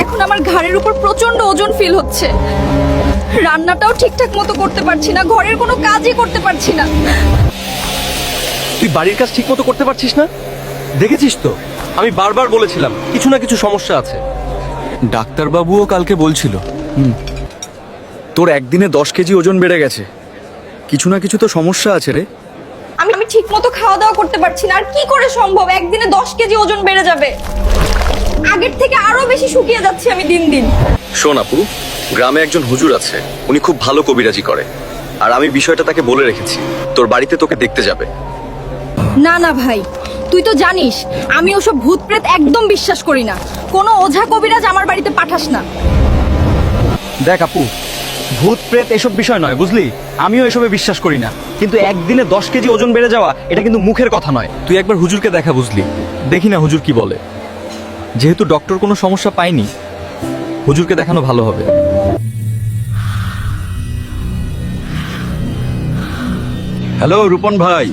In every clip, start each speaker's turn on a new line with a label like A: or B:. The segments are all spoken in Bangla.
A: এখন আমার ঘাড়ের উপর প্রচন্ড ওজন ফিল হচ্ছে। রান্নাটাও ঠিকঠাক মতো করতে পারছি না, ঘরের কোনো কাজই করতে পারছি না।
B: তুই বাড়ির কাজ ঠিক মতো করতে পারছিস না? দেখেছিস তো, আমি বারবার বলেছিলাম কিছু না কিছু সমস্যা আছে।
C: ডাক্তারবাবুও কালকে বলছিল তোর একদিনে 10 কেজি ওজন বেড়ে গেছে। কিছু না কিছু তো সমস্যা আছে রে।
A: আমি ঠিক মতো খাওয়া দাওয়া করতে পারছি না। আর কি করে সম্ভব একদিনে 10 কেজি ওজন বেড়ে যাবে? আগের থেকে আরো বেশি শুকিয়ে যাচ্ছি আমি দিন দিন।
C: শোন আপু, গ্রামে একজন হুজুর আছে, উনি খুব ভালো কবিরাজি করে। আর আমি বিষয়টা তাকে বলে রেখেছি, তোর বাড়িতে তোকে দেখতে যাবে।
A: না না ভাই, তুই তো জানিস আমি ওসব ভূত প্রেত একদম বিশ্বাস করি না। কোনো ওঝা কবিরাজ আমার বাড়িতে পাঠাস না।
D: দেখ আপু, ভূত প্রেত এসব বিষয় নয়, বুঝলি? আমিও এসবে বিশ্বাস করি না, কিন্তু একদিনে 10 কেজি ওজন বেড়ে যাওয়া এটা কিন্তু মুখের কথা নয়।
C: তুই একবার হুজুরকে দেখা, বুঝলি? দেখি না হুজুর কি বলে। যেহেতু ডক্টর কোনো সমস্যা পায়নি, হুজুরকে দেখানো ভালো হবে।
E: হ্যালো রূপন ভাই,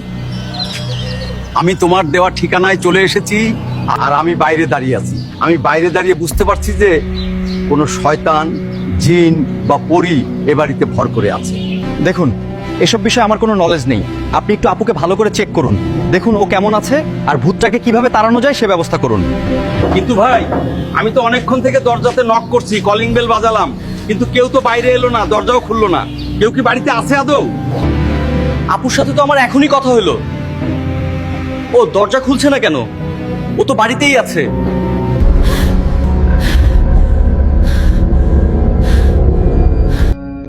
E: আমি তোমার দেওয়া ঠিকানায় চলে এসেছি। আর আমি বাইরে দাঁড়িয়ে আছি। আমি বাইরে দাঁড়িয়ে বুঝতে পারছি যে কোনো শয়তান, জিন বা পরী এ বাড়িতে ভর করে আছে।
D: দেখুন, এসব বিষয়ে আমার কোনো নলেজ নেই। আপনি একটু আপুকে ভালো করে চেক করুন, দেখুন ও কেমন আছে, আর ভূতটাকে কিভাবে তাড়ানো যায় সে ব্যবস্থা করুন।
E: কিন্তু ভাই, আমি তো অনেকক্ষণ থেকে দরজাতে নক করছি, কলিং বেল বাজালাম, কিন্তু কেউ তো বাইরে এলো না, দরজাও খুললো না। কেউ কি বাড়িতে আছে আদৌ?
B: আপুর সাথে তো আমার এখনই কথা হলো। ও দরজা খুলছে না কেন? ও তো বাড়িতেই আছে।